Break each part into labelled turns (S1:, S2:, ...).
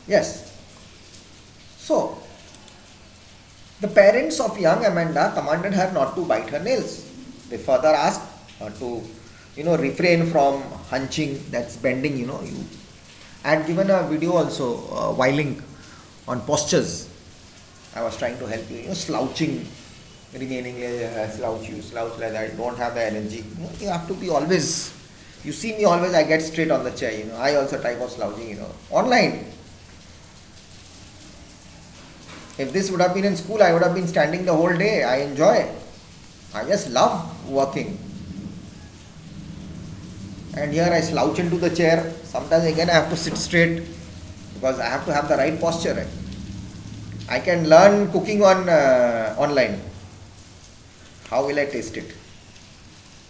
S1: Yes. So, the parents of young Amanda commanded her not to bite her nails. They further asked her to, refrain from hunching, that's bending, you. I had given a video also, whiling on postures. I was trying to help you, slouching, remaining slouch like that, don't have the energy. You have to be always, you see me always, I get straight on the chair, I also type of slouching, online. If this would have been in school, I would have been standing the whole day. I enjoy. I just love working. And here I slouch into the chair. Sometimes again I have to sit straight because I have to have the right posture. Right? I can learn cooking on online. How will I taste it?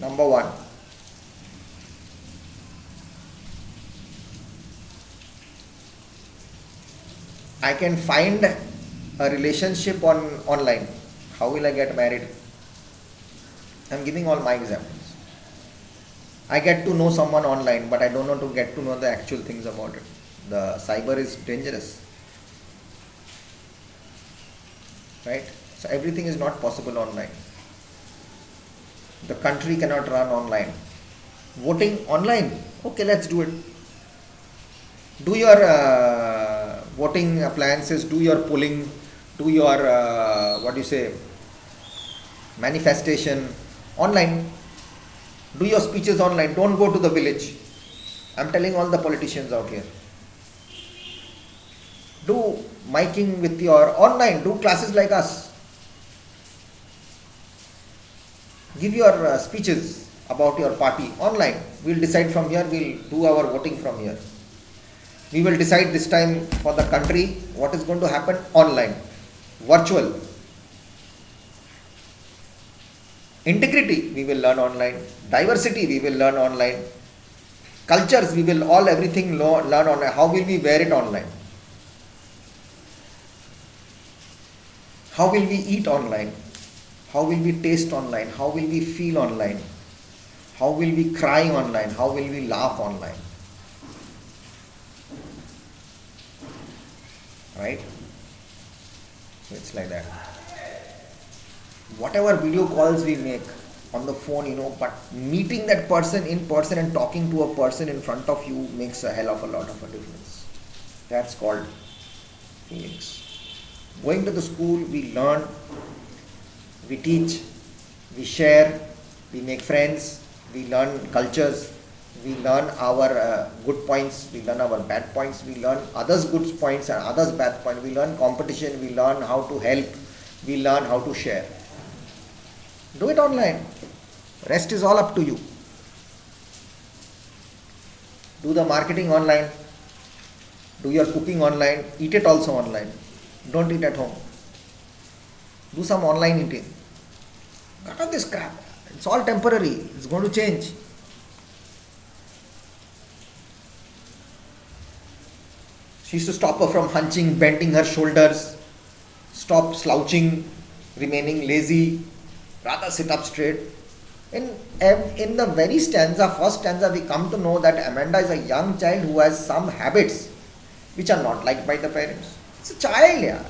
S1: Number one. I can find a relationship on online. How will I get married? I'm giving all my examples. I get to know someone online, but I don't know to get to know the actual things about it. The cyber is dangerous. Right? So everything is not possible online. The country cannot run online. Voting online. Okay, let's do it. Do your voting appliances, do your polling, do your manifestation online. Do your speeches online. Don't go to the village. I'm telling all the politicians out here. Do miking with your online. Do classes like us. Give your speeches about your party online. We'll decide from here. We'll do our voting from here. We will decide this time for the country what is going to happen online, virtual. Integrity, we will learn online. Diversity, we will learn online. Cultures, we will everything learn online. How will we wear it online? How will we eat online? How will we taste online? How will we feel online? How will we cry online? How will we laugh online? Right? So it's like that. Whatever video calls we make on the phone, but meeting that person in person and talking to a person in front of you makes a hell of a lot of a difference. That's called feelings. Going to the school, we learn, we teach, we share, we make friends, we learn cultures, we learn our good points, we learn our bad points, we learn others' good points and others' bad points, we learn competition, we learn how to help, we learn how to share. Do it online. Rest is all up to you. Do the marketing online, do your cooking online, eat it also online. Don't eat at home. Do some online eating. Cut off this crap. It's all temporary. It's going to change. She used to stop her from hunching, bending her shoulders, stop slouching, remaining lazy, rather sit up straight. In the very first stanza, we come to know that Amanda is a young child who has some habits which are not liked by the parents. It's a child, yeah.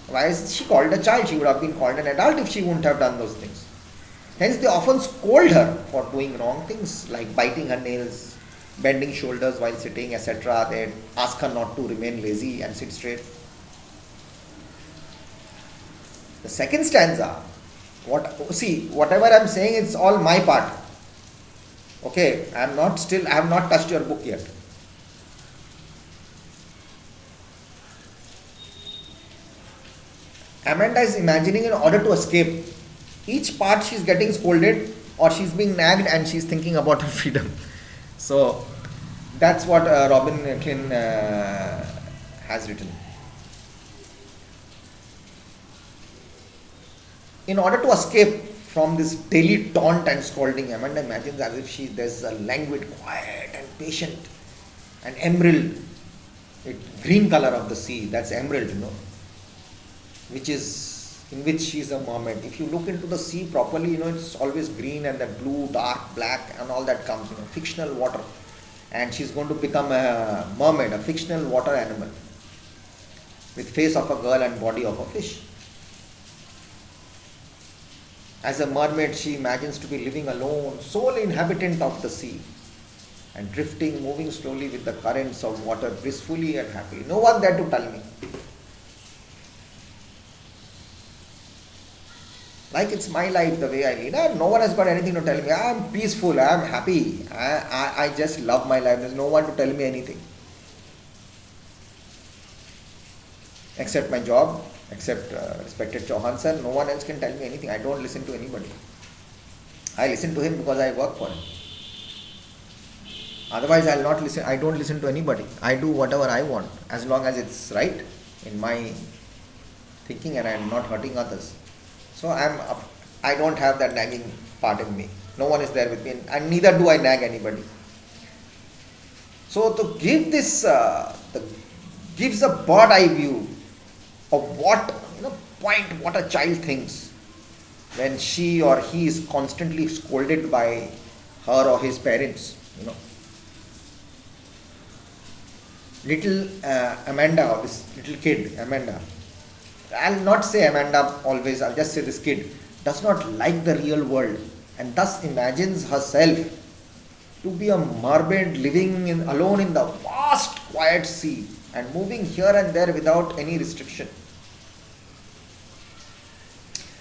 S1: Why is she called a child? She would have been called an adult if she wouldn't have done those things. Hence, they often scold her for doing wrong things like biting her nails, bending shoulders while sitting, etc. They ask her not to remain lazy and sit straight. The second stanza, whatever I'm saying, it's all my part. Okay, I have not touched your book yet. Amanda is imagining in order to escape. Each part she's getting scolded or she's being nagged and she's thinking about her freedom. So that's what Robin Klein has written. In order to escape from this daily taunt and scolding, Amanda imagines as if there's a languid, quiet and patient, an emerald, green color of the sea, that's emerald, in which she is a mermaid. If you look into the sea properly, it's always green and that blue, dark, black and all that comes, fictional water. and she's going to become a mermaid, a fictional water animal with face of a girl and body of a fish. As a mermaid, she imagines to be living alone, sole inhabitant of the sea, and drifting, moving slowly with the currents of water, blissfully and happily. No one there to tell me. Like it's my life, the way I lead. No one has got anything to tell me. I am peaceful, I am happy. I just love my life. There's no one to tell me anything. Except my job, except respected Chauhan sir, no one else can tell me anything. I don't listen to anybody. I listen to him because I work for him. Otherwise, I'll not listen. I don't listen to anybody. I do whatever I want as long as it's right in my thinking and I'm not hurting others. So I don't have that nagging part in me. No one is there with me, and neither do I nag anybody. So to give this, gives a bird eye view of what what a child thinks when she or he is constantly scolded by her or his parents. Little Amanda, or this little kid Amanda. I'll not say Amanda always. I'll just say this kid does not like the real world and thus imagines herself to be a mermaid living alone in the vast quiet sea and moving here and there without any restriction.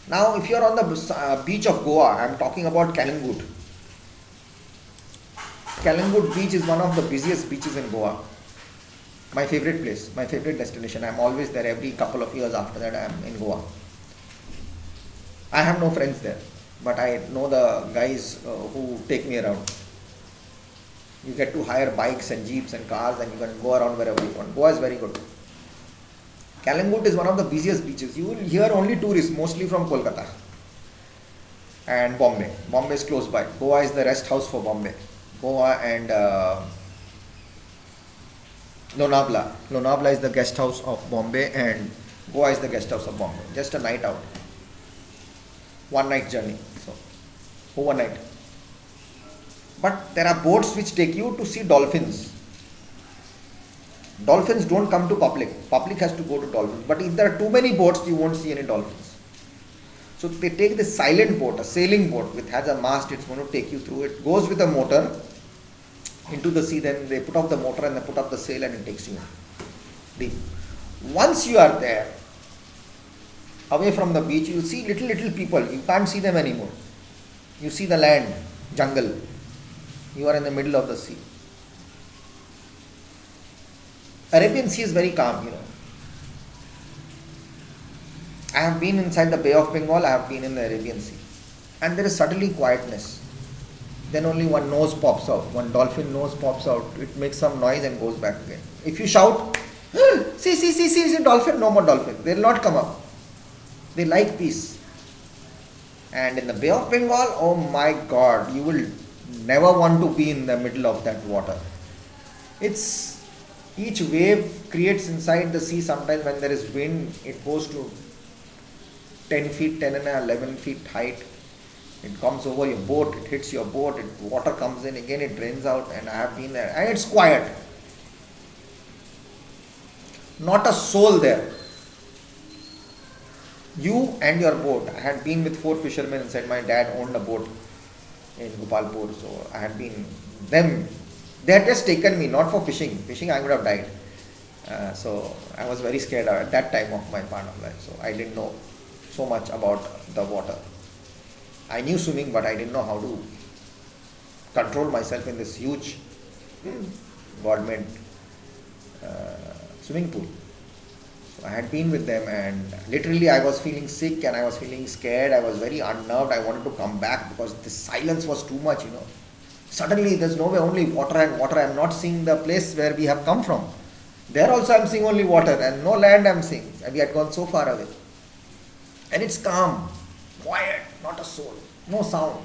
S1: Now, if you're on the beach of Goa, I'm talking about Kalingut. Kalingut beach is one of the busiest beaches in Goa. My favorite place, my favorite destination. I'm always there. Every couple of years after that, I'm in Goa. I have no friends there, but I know the guys who take me around. You get to hire bikes and jeeps and cars, and you can go around wherever you want. Goa is very good. Kalingut is one of the busiest beaches. You will hear only tourists, mostly from Kolkata and Bombay. Bombay is close by. Goa is the rest house for Bombay. Goa and Lonavala. Lonavala is the guest house of Bombay, and Goa is the guest house of Bombay. Just a night out. One night journey. So, overnight. But there are boats which take you to see dolphins. Dolphins don't come to public. Public has to go to dolphins. But if there are too many boats, you won't see any dolphins. So they take this silent boat, a sailing boat, which has a mast. It's going to take you through. It goes with a motor into the sea. Then they put off the motor and they put up the sail and it takes you deep. Once you are there, away from the beach, you see little people. You can't see them anymore. You see the land, jungle. You are in the middle of the sea. Arabian Sea is very calm, I have been inside the Bay of Bengal, I have been in the Arabian Sea. And there is suddenly quietness. Then only one nose pops out, one dolphin nose pops out, it makes some noise and goes back again. If you shout, see, dolphin, no more dolphin. They will not come up. They like peace. And in the Bay of Bengal, oh my God, you will never want to be in the middle of that water. Each wave creates inside the sea. Sometimes when there is wind, it goes to 10 feet, 10 and 11 feet height. It comes over your boat, it hits your boat, water comes in, again it drains out, and I have been there. And it's quiet. Not a soul there. You and your boat. I had been with 4 fishermen inside. My dad owned a boat in Gopalpur, so I had been them. They had just taken me, not for fishing. Fishing, I would have died. So I was very scared at that time of my part of life. So I didn't know so much about the water. I knew swimming, but I didn't know how to control myself in this huge God-made swimming pool. So I had been with them, and literally I was feeling sick and I was feeling scared. I was very unnerved. I wanted to come back because the silence was too much, Suddenly there's no way, only water and water. I'm not seeing the place where we have come from. There also I'm seeing only water and no land I'm seeing. And we had gone so far away. And it's calm, quiet, not a soul, no sound.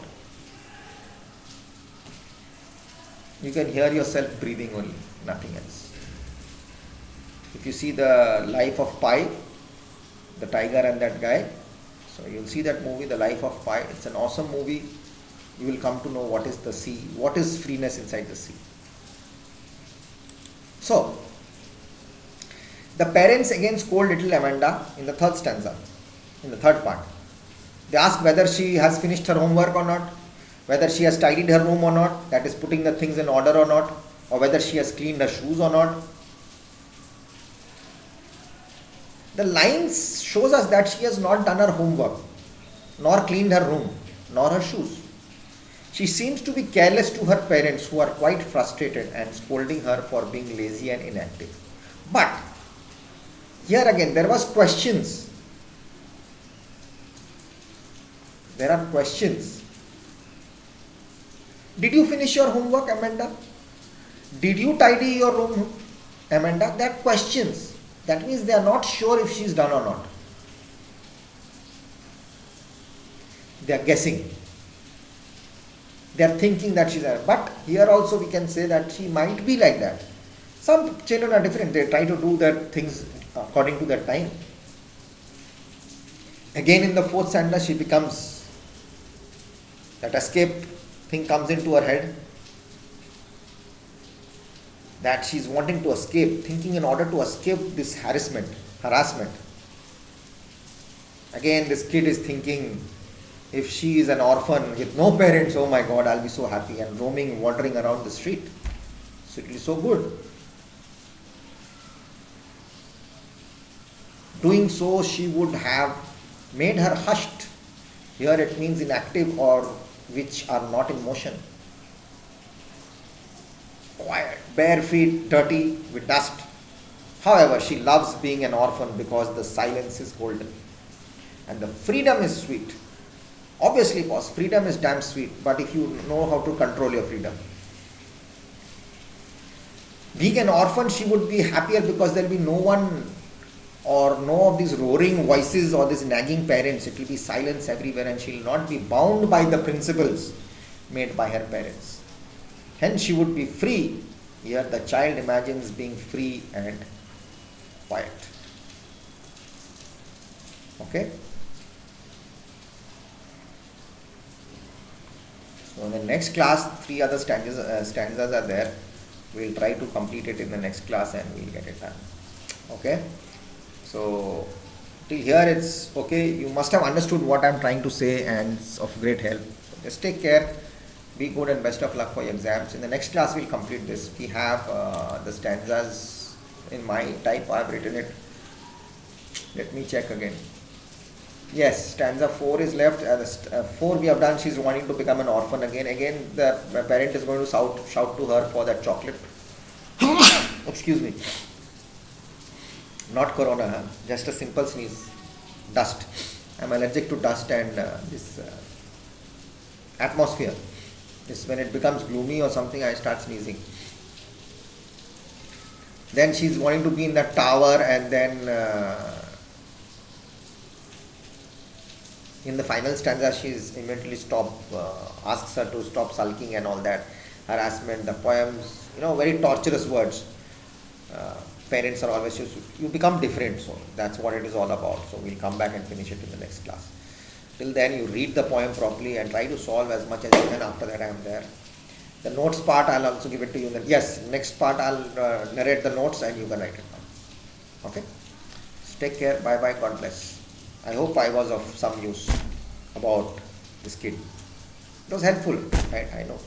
S1: You can hear yourself breathing only, nothing else. If you see the life of Pi, the tiger and that guy, so you'll see that movie, The Life of Pi. It's an awesome movie. You will come to know what is the sea, what is freeness inside the sea. So, the parents again scold little Amanda in the third stanza, in the third part. They ask whether she has finished her homework or not, whether she has tidied her room or not, that is putting the things in order or not, or whether she has cleaned her shoes or not. The lines shows us that she has not done her homework, nor cleaned her room, nor her shoes. She seems to be careless to her parents, who are quite frustrated and scolding her for being lazy and inactive. But here again there was questions. There are questions. Did you finish your homework, Amanda? Did you tidy your room, Amanda? They are questions. That means they are not sure if she is done or not. They are guessing. They are thinking that she is there. But here also we can say that she might be like that. Some children are different. They try to do their things according to their time. Again in the fourth stanza she becomes, that escape thing comes into her head, that she is wanting to escape, thinking in order to escape this harassment. Again this kid is thinking, if she is an orphan with no parents, oh my God, I'll be so happy, and roaming, wandering around the street. So it will be so good. Doing so, she would have made her hushed. Here it means inactive, or which are not in motion. Quiet, bare feet, dirty with dust. However, she loves being an orphan because the silence is golden and the freedom is sweet. Obviously, boss, freedom is damn sweet, but if you know how to control your freedom. Being an orphan, she would be happier because there will be no one or no of these roaring voices or these nagging parents. It will be silence everywhere, and she will not be bound by the principles made by her parents. Hence, she would be free. Here, the child imagines being free and quiet. Okay? So in the next class, 3 other stanzas are there. We'll try to complete it in the next class and we'll get it done. Okay? So till here it's okay. You must have understood what I'm trying to say, and it's of great help. So just take care, be good, and best of luck for your exams. In the next class we'll complete this. We have the stanzas in my type. I've written it. Let me check again. Yes, stanza 4 is left. 4 we have done. She's wanting to become an orphan again. Again, the parent is going to shout to her for that chocolate. Excuse me. Not corona, huh? Just a simple sneeze. Dust. I'm allergic to dust and this atmosphere. This, when it becomes gloomy or something, I start sneezing. Then she's wanting to be in that tower, and then in the final stanza, she's immediately asks her to stop sulking and all that harassment. The poems, very torturous words. Parents are always you become different, so that's what it is all about. So we'll come back and finish it in the next class. Till then, you read the poem properly and try to solve as much as you can. After that, I am there. The notes part, I'll also give it to you. Yes, next part I'll narrate the notes and you can write it down. Okay? So take care. Bye bye. God bless. I hope I was of some use about this kid. It was helpful, right? I know.